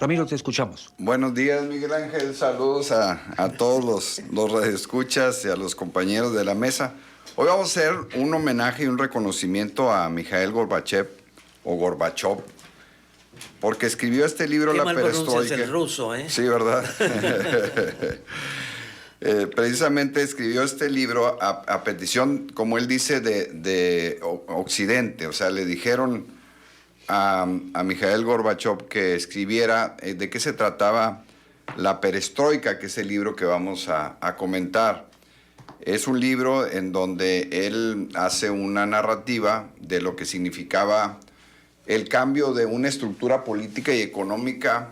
Ramiro, te escuchamos. Buenos días, Miguel Ángel. Saludos a todos los radioescuchas y a los compañeros de la mesa. Hoy vamos a hacer un homenaje y un reconocimiento a Mikhail Gorbachev, o Gorbachov, porque escribió este libro, La Perestroika. Qué mal pronuncias el ruso, ¿eh? Sí, ¿verdad? Precisamente escribió este libro a petición, como él dice, de Occidente. O sea, le dijeron a Mikhail Gorbachev que escribiera de qué se trataba La Perestroika, que es el libro que vamos a comentar. Es un libro en donde él hace una narrativa de lo que significaba el cambio de una estructura política y económica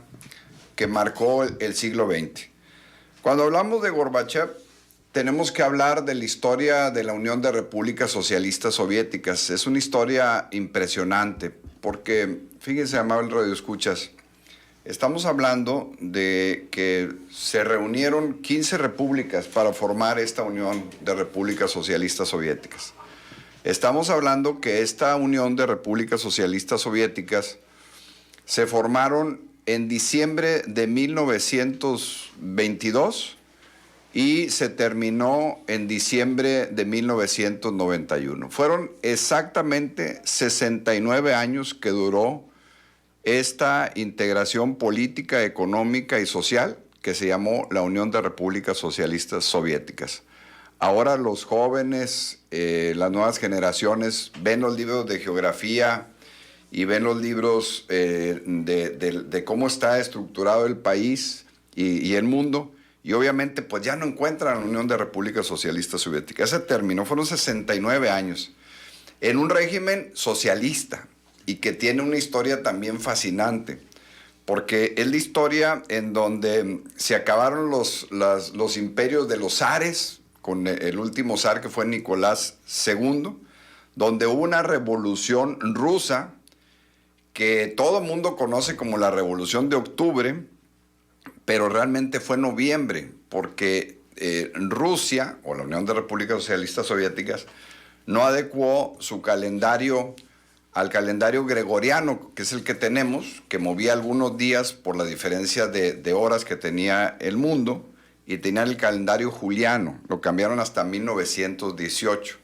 que marcó el siglo XX. Cuando hablamos de Gorbachev, tenemos que hablar de la historia de la Unión de Repúblicas Socialistas Soviéticas. Es una historia impresionante, porque, fíjense, amables radioescuchas, estamos hablando de que se reunieron 15 repúblicas para formar esta Unión de Repúblicas Socialistas Soviéticas. Estamos hablando que esta Unión de Repúblicas Socialistas Soviéticas se formaron en diciembre de 1922 y se terminó en diciembre de 1991. Fueron exactamente 69 años que duró esta integración política, económica y social que se llamó la Unión de Repúblicas Socialistas Soviéticas. Ahora los jóvenes, las nuevas generaciones, ven los libros de geografía y ven los libros de cómo está estructurado el país y el mundo, y obviamente pues ya no encuentran la Unión de Repúblicas Socialistas Soviéticas. Ese terminó, fueron 69 años, en un régimen socialista y que tiene una historia también fascinante, porque es la historia en donde se acabaron los imperios de los zares, con el último zar que fue Nicolás II, donde hubo una revolución rusa que todo el mundo conoce como la Revolución de Octubre, pero realmente fue noviembre, porque Rusia, o la Unión de Repúblicas Socialistas Soviéticas, no adecuó su calendario al calendario gregoriano, que es el que tenemos, que movía algunos días por la diferencia de horas que tenía el mundo, y tenía el calendario juliano, lo cambiaron hasta 1918.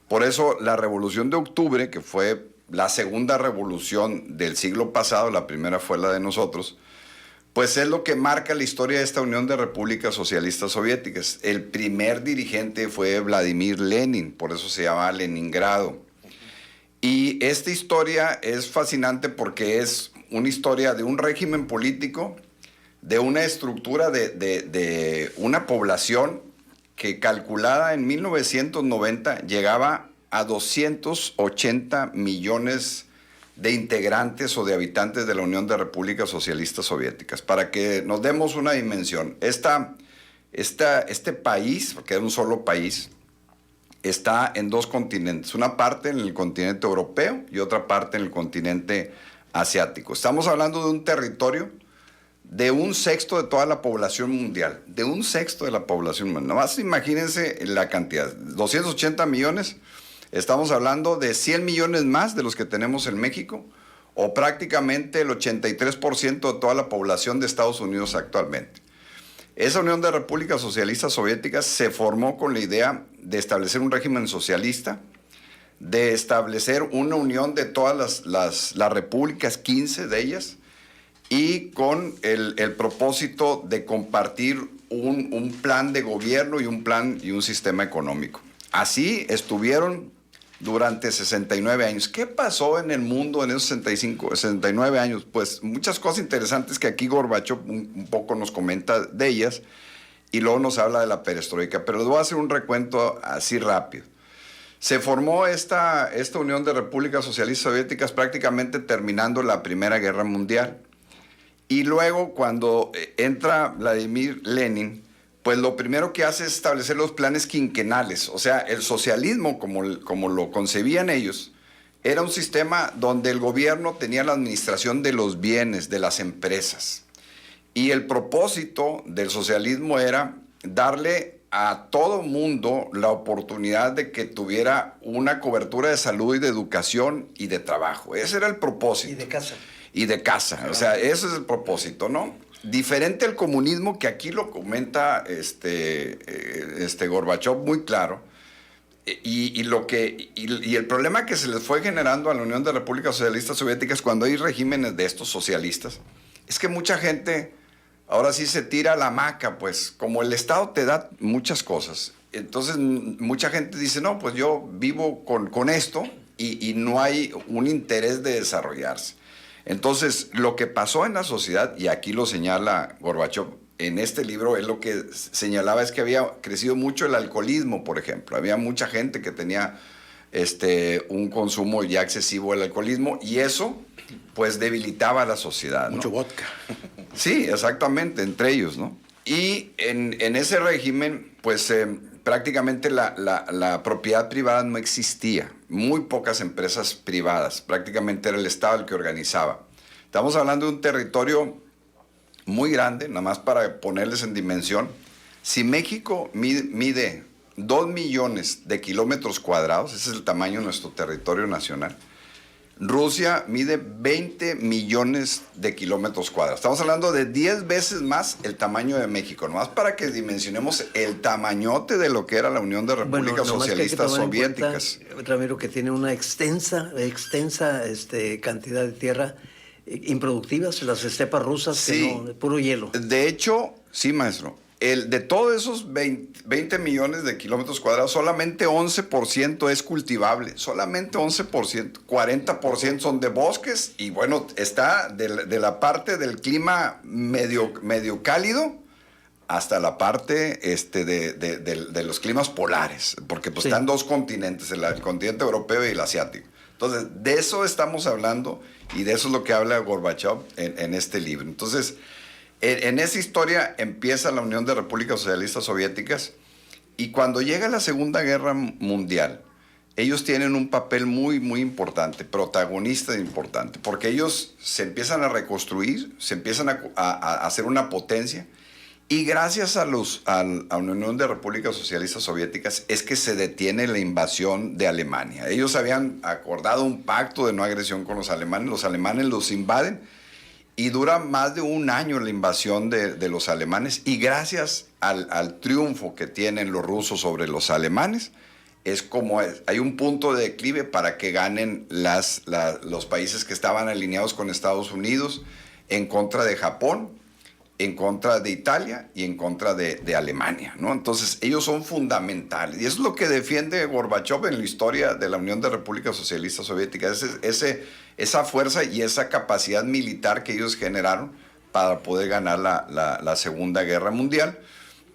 Por eso la Revolución de Octubre, que fue la segunda revolución del siglo pasado, la primera fue la de nosotros, pues es lo que marca la historia de esta Unión de Repúblicas Socialistas Soviéticas. El primer dirigente fue Vladimir Lenin, por eso se llama Leningrado. Y esta historia es fascinante porque es una historia de un régimen político, de una estructura de una población que, calculada en 1990, llegaba a 280 millones de integrantes o de habitantes de la Unión de Repúblicas Socialistas Soviéticas. Para que nos demos una dimensión, este país, porque era un solo país, está en dos continentes, una parte en el continente europeo y otra parte en el continente asiático. Estamos hablando de un territorio de un sexto de toda la población mundial, de un sexto de la población mundial. Nomás imagínense la cantidad, 280 millones, estamos hablando de 100 millones más de los que tenemos en México, o prácticamente el 83% de toda la población de Estados Unidos actualmente. Esa Unión de Repúblicas Socialistas Soviéticas se formó con la idea de establecer un régimen socialista, de establecer una unión de todas las repúblicas, 15 de ellas, y con el propósito de compartir un plan de gobierno y un sistema económico. Así estuvieron durante 69 años. ¿Qué pasó en el mundo en esos 69 años? Pues muchas cosas interesantes que aquí Gorbachev un poco nos comenta de ellas, y luego nos habla de la perestroika, pero les voy a hacer un recuento así rápido. Se formó esta Unión de Repúblicas Socialistas Soviéticas prácticamente terminando la Primera Guerra Mundial. Y luego, cuando entra Vladimir Lenin, pues lo primero que hace es establecer los planes quinquenales. O sea, el socialismo, como lo concebían ellos, era un sistema donde el gobierno tenía la administración de los bienes, de las empresas. Y el propósito del socialismo era darle a todo mundo la oportunidad de que tuviera una cobertura de salud y de educación y de trabajo. Ese era el propósito. Y de casa. y de casa. O sea, ese es el propósito, ¿no? Diferente al comunismo, que aquí lo comenta Gorbachov muy claro. Y el problema que se les fue generando a la Unión de Repúblicas Socialistas Soviéticas cuando hay regímenes de estos socialistas es que mucha gente ahora sí se tira a la hamaca, pues como el Estado te da muchas cosas. Entonces mucha gente dice, no, pues yo vivo con esto y no hay un interés de desarrollarse. Entonces lo que pasó en la sociedad, y aquí lo señala Gorbachov, en este libro él lo que señalaba es que había crecido mucho el alcoholismo, por ejemplo. Había mucha gente que tenía un consumo ya excesivo del alcoholismo y eso pues debilitaba a la sociedad, ¿no? Mucho vodka. Sí, exactamente, entre ellos, ¿no? Y en ese régimen pues prácticamente la propiedad privada no existía. Muy pocas empresas privadas, prácticamente era el Estado el que organizaba. Estamos hablando de un territorio muy grande, nada más para ponerles en dimensión. Si México mide 2 millones de kilómetros cuadrados, ese es el tamaño de nuestro territorio nacional, Rusia mide 20 millones de kilómetros cuadrados. Estamos hablando de 10 veces más el tamaño de México, nomás para que dimensionemos el tamañote de lo que era la Unión de Repúblicas Socialistas Soviéticas. Ramiro, que tiene una extensa cantidad de tierra improductivas, las estepas rusas, sí, que no, de puro hielo. De hecho, sí, maestro, de todos esos 20 millones de kilómetros cuadrados, solamente 11% es cultivable, solamente 11%, 40% son de bosques y bueno, está de la parte del clima medio cálido hasta la parte de los climas polares, porque pues, sí, están dos continentes, el continente europeo y el asiático. Entonces, de eso estamos hablando y de eso es lo que habla Gorbachov en este libro. Entonces, en esa historia empieza la Unión de Repúblicas Socialistas Soviéticas y cuando llega la Segunda Guerra Mundial, ellos tienen un papel muy, muy importante, protagonista importante, porque ellos se empiezan a reconstruir, se empiezan a hacer una potencia. Y gracias a la Unión de Repúblicas Socialistas Soviéticas es que se detiene la invasión de Alemania. Ellos habían acordado un pacto de no agresión con los alemanes los invaden y dura más de un año la invasión de los alemanes y gracias al triunfo que tienen los rusos sobre los alemanes, hay un punto de declive para que ganen los países que estaban alineados con Estados Unidos en contra de Japón, en contra de Italia y en contra de Alemania, ¿no? Entonces, ellos son fundamentales. Y eso es lo que defiende Gorbachov en la historia de la Unión de Repúblicas Socialistas Soviéticas, esa fuerza y esa capacidad militar que ellos generaron para poder ganar la Segunda Guerra Mundial,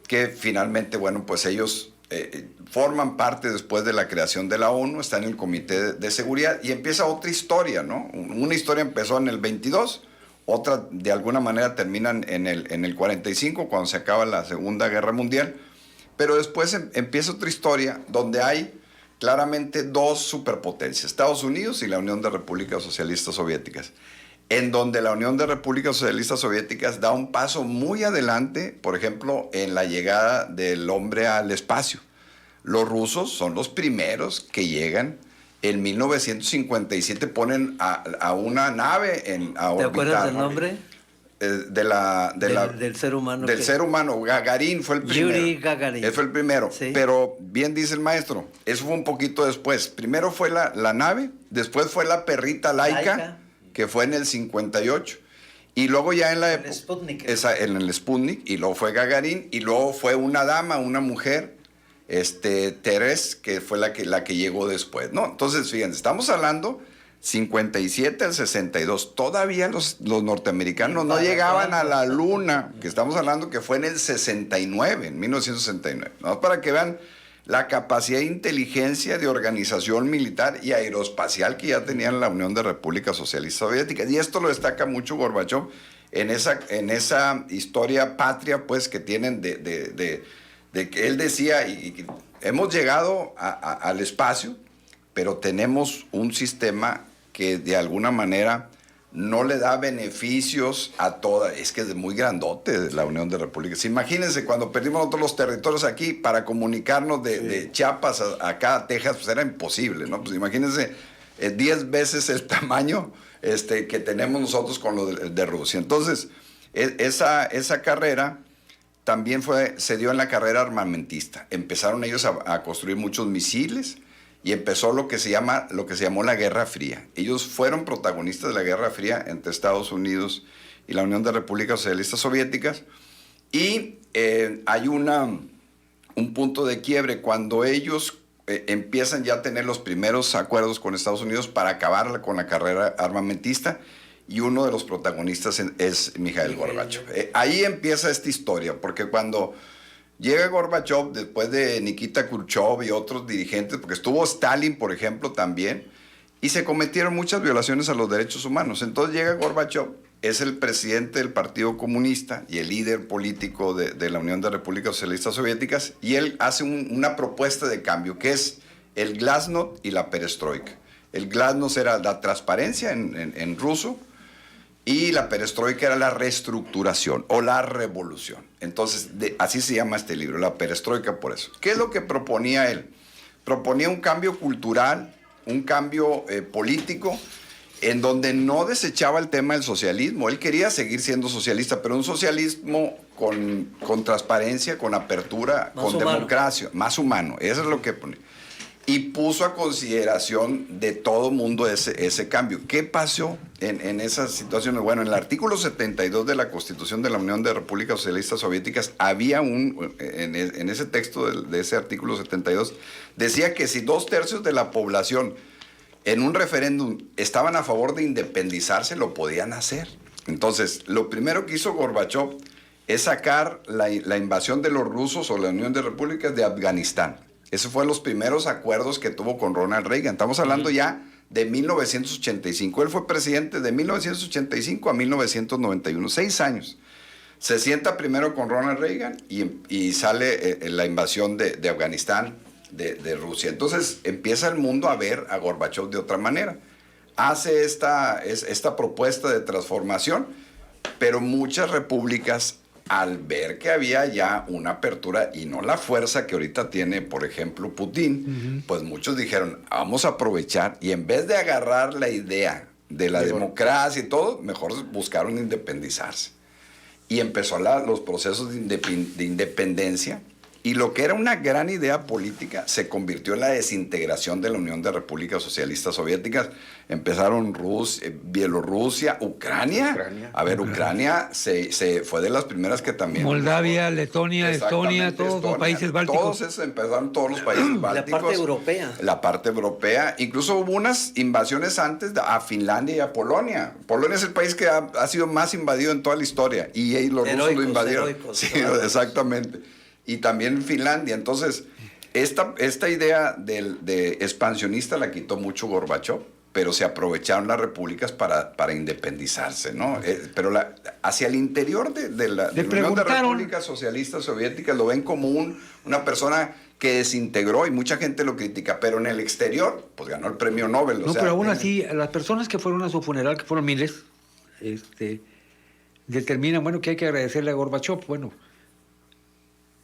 que finalmente, bueno, pues ellos forman parte después de la creación de la ONU, están en el Comité de Seguridad y empieza otra historia, ¿no? Una historia empezó en el 22, otra de alguna manera terminan en el 45 cuando se acaba la Segunda Guerra Mundial, pero después empieza otra historia donde hay claramente dos superpotencias, Estados Unidos y la Unión de Repúblicas Socialistas Soviéticas, en donde la Unión de Repúblicas Socialistas Soviéticas da un paso muy adelante, por ejemplo, en la llegada del hombre al espacio. Los rusos son los primeros que llegan. En 1957 ponen a una nave a orbitar. ¿Te acuerdas del nombre? Del ser humano. Del ser humano. Gagarin fue el primero. Yuri Gagarin. Él fue el primero. Sí. Pero bien dice el maestro, eso fue un poquito después. Primero fue la nave, después fue la perrita Laika, que fue en el 58. Y luego ya en la época. En el Sputnik. Y luego fue Gagarin. Y luego fue una dama, una mujer. Teres, que fue la que llegó después, ¿no? Entonces, fíjense, estamos hablando 57 al 62. Todavía los norteamericanos no llegaban a la luna, que estamos hablando que fue en el 69, en 1969. ¿No? Para que vean la capacidad de inteligencia, de organización militar y aeroespacial que ya tenían la Unión de Repúblicas Socialistas Soviéticas. Y esto lo destaca mucho Gorbachov en esa historia patria, pues, que tienen de que él decía, y hemos llegado al espacio, pero tenemos un sistema que de alguna manera no le da beneficios a toda, es que es muy grandote la Unión de Repúblicas. Imagínense, cuando perdimos nosotros los territorios aquí, para comunicarnos de Chiapas acá a Texas, pues era imposible, ¿no? Pues imagínense 10 veces el tamaño que tenemos nosotros con lo de Rusia. Entonces, esa carrera también se dio en la carrera armamentista. Empezaron ellos a construir muchos misiles y empezó lo que se llamó la Guerra Fría. Ellos fueron protagonistas de la Guerra Fría entre Estados Unidos y la Unión de Repúblicas Socialistas Soviéticas. Y hay un punto de quiebre cuando ellos empiezan ya a tener los primeros acuerdos con Estados Unidos para acabar con la carrera armamentista, y uno de los protagonistas es Mikhail Gorbachev. Ahí empieza esta historia, porque cuando llega Gorbachev, después de Nikita Khrushchev y otros dirigentes, porque estuvo Stalin, por ejemplo, también, y se cometieron muchas violaciones a los derechos humanos. Entonces llega Gorbachev, es el presidente del Partido Comunista y el líder político de la Unión de Repúblicas Socialistas Soviéticas, y él hace una propuesta de cambio, que es el glasnost y la perestroika. El glasnost era la transparencia en ruso, y la perestroika era la reestructuración o la revolución. Entonces, así se llama este libro, la perestroika, por eso. ¿Qué es lo que proponía él? Proponía un cambio cultural, un cambio político, en donde no desechaba el tema del socialismo. Él quería seguir siendo socialista, pero un socialismo con transparencia, con apertura, más con humano. Democracia, más humano. Eso es lo que pone. Y puso a consideración de todo mundo ese cambio. ¿Qué pasó en esas situaciones? Bueno, en el artículo 72 de la Constitución de la Unión de Repúblicas Socialistas Soviéticas había en ese texto de ese artículo 72, decía que si 2/3 de la población en un referéndum estaban a favor de independizarse, lo podían hacer. Entonces, lo primero que hizo Gorbachev es sacar la invasión de los rusos o la Unión de Repúblicas de Afganistán. Esos fueron los primeros acuerdos que tuvo con Ronald Reagan. Estamos hablando ya de 1985. Él fue presidente de 1985 a 1991, 6 años. Se sienta primero con Ronald Reagan y sale la invasión de Afganistán, de Rusia. Entonces empieza el mundo a ver a Gorbachev de otra manera. Hace esta propuesta de transformación, pero muchas repúblicas, al ver que había ya una apertura y no la fuerza que ahorita tiene, por ejemplo, Putin, pues muchos dijeron, vamos a aprovechar, y en vez de agarrar la idea de la democracia y todo, mejor buscaron independizarse. Y empezó los procesos de independencia, y lo que era una gran idea política se convirtió en la desintegración de la Unión de Repúblicas Socialistas Soviéticas. Empezaron Bielorrusia, Ucrania. A ver, Ucrania se fue de las primeras que también... Moldavia, Letonia, Estonia, todos los países bálticos. Todos esos empezaron, todos los países bálticos. La parte europea. La parte europea. Incluso hubo unas invasiones antes a Finlandia y a Polonia. Polonia es el país que ha sido más invadido en toda la historia. Y los rusos lo invadieron. Sí, exactamente. Y también Finlandia. Entonces, esta idea de expansionista la quitó mucho Gorbachev, pero se aprovecharon las repúblicas para independizarse, ¿no? Pero hacia el interior de la Unión de Repúblicas Socialistas Soviéticas lo ven como una persona que desintegró, y mucha gente lo critica, pero en el exterior, pues ganó el premio Nobel. No, pero aún así, las personas que fueron a su funeral, que fueron miles, determinan, bueno, que hay que agradecerle a Gorbachev. Bueno,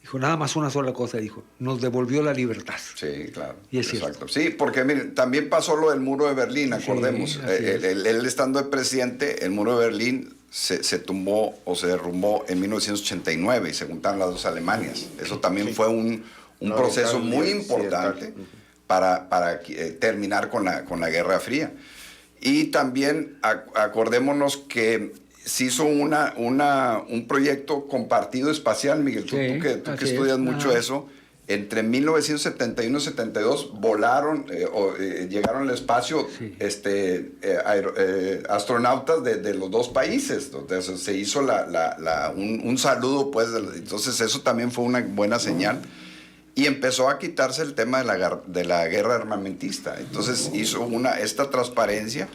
dijo nada más una sola cosa, dijo, nos devolvió la libertad. Sí, claro. Y es exacto. cierto. Sí, porque miren, también pasó lo del muro de Berlín, acordemos. Sí, él estando de presidente, el muro de Berlín se tumbó o se derrumbó en 1989 y se juntaron las dos Alemanias. Eso también fue un proceso muy importante para terminar con la Guerra Fría. Y también acordémonos que se hizo un proyecto compartido espacial, Miguel, tú que estudias mucho eso. Entre 1971 y 72 volaron llegaron al espacio astronautas de los dos países. Entonces se hizo un saludo, pues. Entonces eso también fue una buena señal. Y empezó a quitarse el tema de la guerra armamentista. Entonces hizo esta transparencia.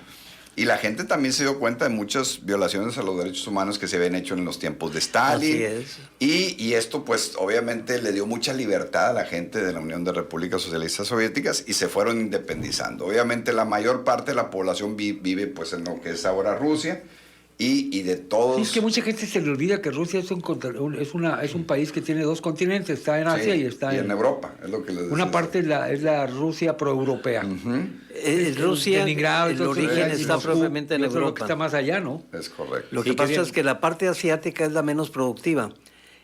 Y la gente también se dio cuenta de muchas violaciones a los derechos humanos que se habían hecho en los tiempos de Stalin. Así es. Y esto, pues, obviamente le dio mucha libertad a la gente de la Unión de Repúblicas Socialistas Soviéticas y se fueron independizando. Obviamente la mayor parte de la población vive, pues, en lo que es ahora Rusia. y de todos... Sí, es que mucha gente se le olvida que Rusia es un país que tiene dos continentes, está en Asia Sí, y está en Europa, es lo que les decía. Una parte es la Rusia proeuropea. Rusia, Leningrado, el origen y está Moscú, propiamente en y otro lo que Europa. está más allá, ¿no? Es correcto. Lo que Sí, pasa bien. es que la parte asiática es la menos productiva.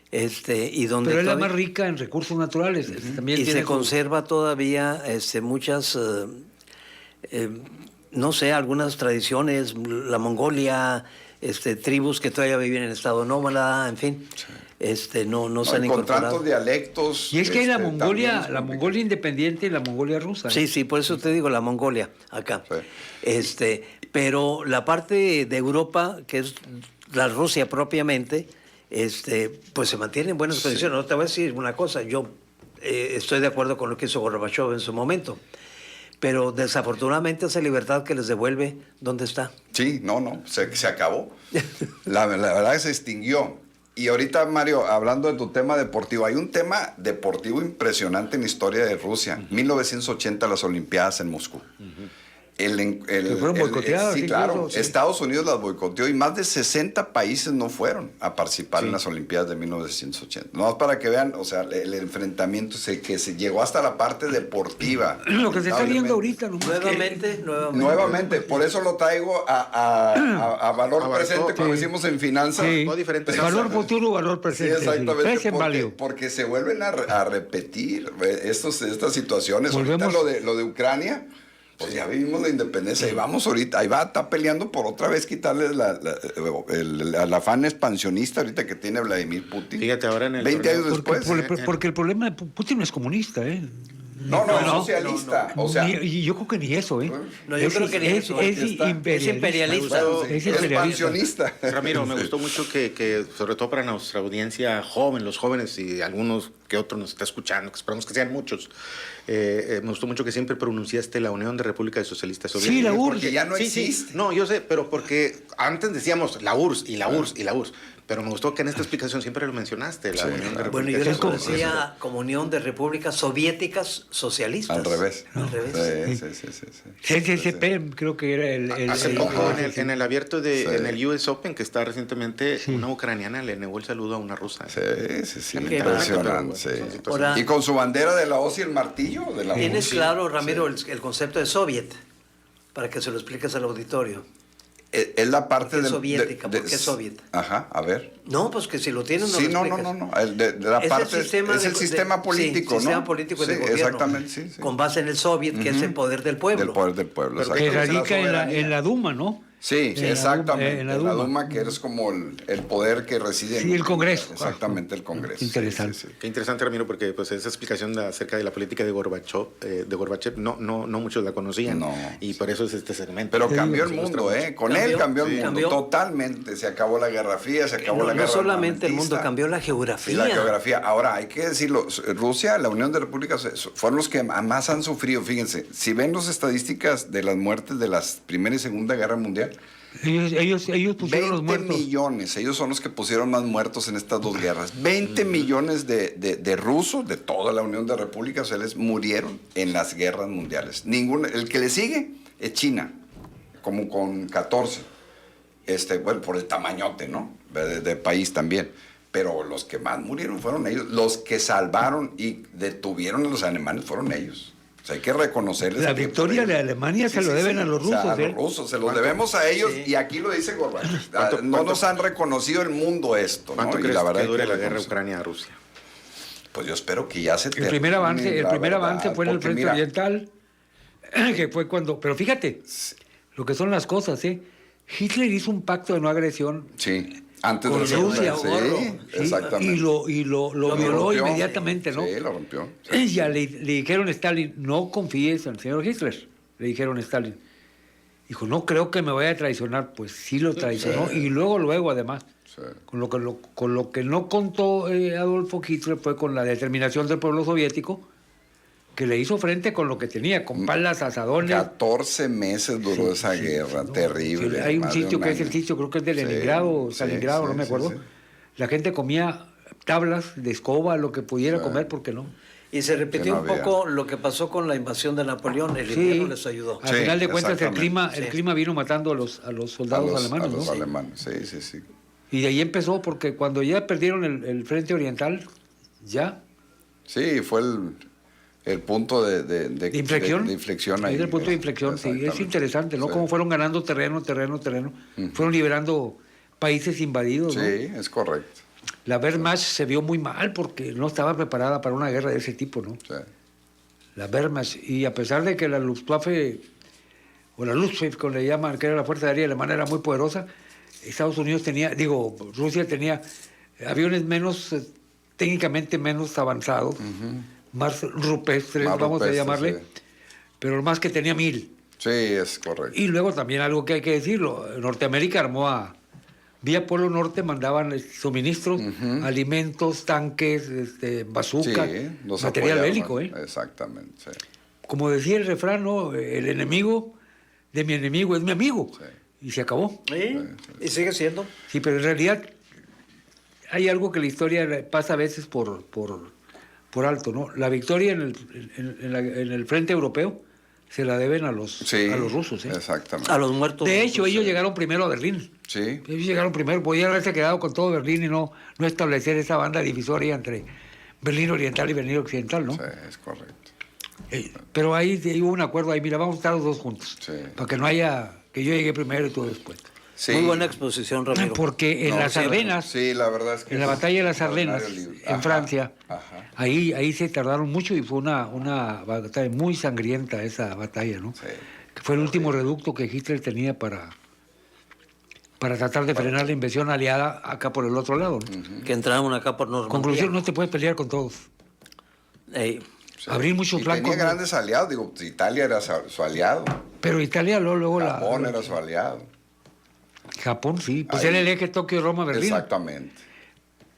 Y donde Pero es la todavía- más rica en recursos naturales. También y tiene se su- conserva todavía muchas, no sé, algunas tradiciones, la Mongolia, tribus que todavía viven en estado nómada, en fin, no se han Y con incorporado. tantos dialectos... Y es que hay la también Mongolia, es la complicado. Mongolia independiente y la Mongolia rusa. Sí, sí, por eso te digo la Mongolia acá. Pero la parte de Europa, que es la Rusia propiamente, pues se mantiene en buenas condiciones. No te voy a decir una cosa, yo estoy de acuerdo con lo que hizo Gorbachev en su momento, pero desafortunadamente esa libertad que les devuelve, ¿dónde está? Sí, se acabó. La verdad que se extinguió. Y ahorita, Mario, hablando de tu tema deportivo, hay un tema deportivo impresionante en la historia de Rusia. 1980, las Olimpiadas en Moscú. Que fueron boicoteadas, sí, incluso, claro. sí. Estados Unidos las boicoteó y más de 60 países no fueron a participar en las Olimpiadas de 1980. No más para que vean, o sea, el enfrentamiento que se llegó hasta la parte deportiva. Lo que se está viendo lamentablemente. ahorita, nomás que- Nuevamente, por eso lo traigo a valor A presente, valor, como sí. decimos en finanzas. Sí. No diferentes Valor futuro, valor Sí, presente. exactamente. Present value. Porque se vuelven a repetir estas situaciones. Volvemos- Ahorita lo de Ucrania, pues ya vivimos la independencia. Y vamos ahorita, ahí va, está peleando por otra vez quitarle el afán expansionista ahorita que tiene Vladimir Putin. Fíjate, ahora en el 20 años torneo- después. Porque el problema de Putin no es comunista, ¿eh? No, es socialista. O sea, Y yo creo que ni eso, ¿eh? No, yo creo que ni eso. Es Está- imperialista. Es Es imperialista. expansionista. Ramiro, me gustó mucho que, sobre todo para nuestra audiencia joven, los jóvenes y algunos que otros nos está escuchando, que esperamos que sean muchos, me gustó mucho que siempre pronunciaste la Unión de Repúblicas Socialistas Soviéticas. Sí, la URSS. Porque ya no Sí, existe. no, yo sé, pero porque antes decíamos la URSS y la URSS y la URSS, pero me gustó que en esta explicación siempre lo mencionaste, la Sí, Unión de claro. Bueno, yo Repúblicas les Socialistas. conocía como Unión de Repúblicas Soviéticas Socialistas. Al revés. Al revés. Sí. CCCP, creo que era el Hace poco en el abierto Sí. en el US Open que está recientemente, una ucraniana le negó el saludo a una rusa. Sí, Qué impresionante. bárbaro, Sí. son situaciones. Ahora- Y con su bandera de la hoz y el martillo de la ¿Tienes URSS. claro, Ramiro, Sí. el concepto de soviet? Para que se lo expliques al auditorio. Es la parte ¿Por qué del... soviética? ¿Por qué soviet? Ajá, a ver. No, pues que si lo tienen, Sí, lo no. explicas. De la Es parte, el sistema, es el sistema político, sí, ¿no? sistema político Sí, del gobierno. exactamente, sí. Con base en el soviet, que es el poder del pueblo. Del poder del pueblo, Pero que exactamente. radica soberanía. en la Duma, ¿no? Sí, en la exactamente. Duma, En en la la Duma, Duma. que es como el poder que reside Sí, el Congreso. Exactamente, el Congreso. Interesante. Sí, sí, sí. Qué interesante, Ramiro, porque pues esa explicación acerca de la política de Gorbachev no muchos la conocían. No. Y por eso es este segmento. Pero Sí, cambió el nos mundo, ilustra ¿eh? mucho. Con él cambió el Sí, mundo. cambió. Totalmente. Se acabó la Guerra Fría, se acabó la No Guerra solamente el mundo, armamentista. cambió la Y geografía. la geografía. Ahora, hay que decirlo, Rusia, la Unión de Repúblicas, fueron los que más han sufrido. Fíjense, si ven las estadísticas de las muertes de la Primera y Segunda Guerra Mundial, Ellos pusieron los 20 muertos. millones, ellos son los que pusieron más muertos en estas dos guerras. 20 millones de rusos de toda la Unión de Repúblicas murieron en las guerras mundiales. El que le sigue es China, como con 14. Bueno, por el tamañote, ¿no? De país también. Pero los que más murieron fueron ellos. Los que salvaron y detuvieron a los alemanes fueron ellos. O sea, hay que reconocerles. La que victoria por de ellos. Alemania se lo deben a los O sea, rusos, a los ¿eh? rusos, se los debemos a ellos. Sí. Y aquí lo dice Gorbachev. ¿Cuánto- No cuánto- nos han reconocido el mundo esto, ¿no? ¿Cuánto Y crees la verdad que dure hay la guerra reconocer. Ucrania-Rusia? Pues yo espero que ya se El termine. primer avance, la verdad, fue en el porque frente mira, oriental, que fue cuando. Pero fíjate, lo que son las cosas, ¿eh? Hitler hizo un pacto de no agresión Sí, antes con de la Rusia, segunda, gorro, sí, sí, exactamente. y lo violó rompió, inmediatamente, ¿no? Sí, lo rompió. Ya le dijeron a Stalin, no confíes en el señor Hitler, le dijeron a Stalin. Dijo, no creo que me vaya a traicionar. Pues sí lo traicionó, sí. y luego además. Sí. Con lo que no contó Adolfo Hitler fue con la determinación del pueblo soviético, que le hizo frente con lo que tenía, con palas, asadones. 14 meses duró esa guerra, No, terrible. Hay un más de sitio que es el año. sitio, creo que es de Sí, Leningrado, sí, Stalingrado, sí, no me sí, acuerdo. sí. La gente comía tablas de escoba, lo que pudiera Sí. comer, porque no. Y se repitió no un había. poco lo que pasó con la invasión de Napoleón. El Sí. invierno les ayudó. Al Sí, final de cuentas, el exactamente. clima vino matando a los soldados alemanes, a los ¿no? alemanes, sí. Y de ahí empezó, porque cuando ya perdieron el frente oriental, ya, Sí, fue el punto de inflexión. de inflexión ahí. Es el punto de inflexión, sí. Es Exactamente. interesante, ¿no? Sí. Cómo fueron ganando terreno. Fueron liberando países invadidos, ¿no? Sí, es correcto. La Wehrmacht se vio muy mal porque no estaba preparada para una guerra de ese tipo, ¿no? Sí. La Wehrmacht. Y a pesar de que la Luftwaffe, o la Luftwaffe, como le llaman, que era la Fuerza Aérea Alemana, era muy poderosa, Rusia tenía aviones menos, técnicamente menos avanzados, más rupestres, Más vamos a rupestres, llamarle, sí. pero más que tenía 1000. Sí, es correcto. Y luego también algo que hay que decirlo, Norteamérica armó vía Polo Norte mandaban suministros, alimentos, tanques, bazookas, Sí, los material apoyaron. bélico, ¿eh? Exactamente, sí. Como decía el refrán, ¿no? El enemigo de mi enemigo es mi amigo. Sí. Y se acabó. ¿Sí? ¿Y sigue siendo? Sí, pero en realidad hay algo que la historia pasa a veces por alto, ¿no? La victoria en el frente europeo se la deben a los rusos, ¿eh? Exactamente. A los muertos. De hecho, ellos llegaron primero a Berlín. Sí, Ellos llegaron primero. Podían haberse quedado con todo Berlín y no establecer esa banda divisoria entre Berlín Oriental y Berlín Occidental, ¿no? sí, es correcto. Pero ahí hubo un acuerdo ahí, mira, vamos a estar los dos juntos. Sí. Para que no haya que yo llegue primero y tú después. Sí. Muy buena exposición, Ramiro. Porque en No, las sí, Ardenas, Sí, la verdad es que en la es batalla de las extraordinario Ardenas, libro. en Ajá, Francia, ajá. ahí se tardaron mucho y fue una batalla muy sangrienta esa batalla, ¿no? Sí. Que fue el último reducto que Hitler tenía para tratar de frenar la invasión aliada acá por el otro lado, ¿no? Que entraron acá por Normandía. Conclusión, no te puedes pelear con todos. Ey, Sí. Abrir muchos Y flancos, tenía ¿no? grandes aliados, digo, Italia era su aliado, Pero Italia luego Japón era su aliado. Japón, sí. Pues Ahí. era el eje Tokio-Roma-Berlín. Exactamente.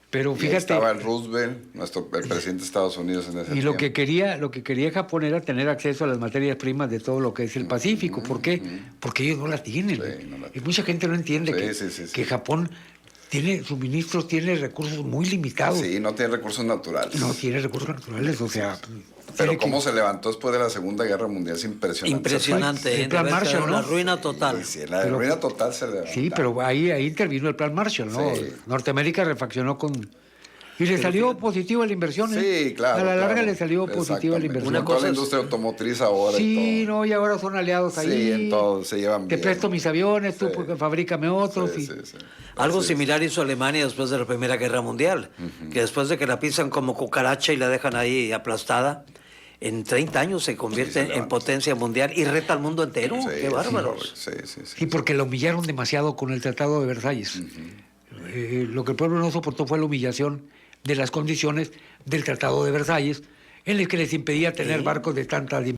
Pero Y ahí fíjate, estaba el Roosevelt, el presidente de Estados Unidos en ese y tiempo. lo que quería Japón era tener acceso a las materias primas de todo lo que es el Pacífico. ¿Por qué? Porque ellos no la tienen. Sí, no la Y tienen. mucha gente no entiende Sí, que Japón tiene suministros, tiene recursos muy limitados. Sí, no tiene recursos naturales. No tiene recursos naturales, o sea... Pero tiene que- cómo se levantó después de la Segunda Guerra Mundial es impresionante. impresionante. El ¿eh? plan De verdad, Marshall, ¿no? La ruina total. Sí, la Pero- ruina total se levantó. Sí, pero ahí intervino el plan Marshall, ¿no? Sí. Norteamérica refaccionó con... Y le salió positiva la inversión, ¿eh? Sí, claro. A la larga claro. le salió positiva la Exactamente. inversión. Una Con toda cosa la es- industria automotriz ahora Sí, y todo. no, y ahora son aliados ahí. Sí, en todo, se llevan Te bien. presto mis aviones, tú Sí. pues, fabrícame otros. Sí, y... sí, sí. Algo Así es. similar hizo Alemania después de la Primera Guerra Mundial, que después de que la pisan como cucaracha y la dejan ahí aplastada, en 30 años se convierte se en levanta. potencia mundial y reta al mundo entero. Sí, ¡Qué sí, bárbaros! sí. Sí, porque la humillaron demasiado con el Tratado de Versalles. Lo que el pueblo no soportó fue la humillación de las condiciones del Tratado de Versalles, en el que les impedía tener barcos de tanta dimensión.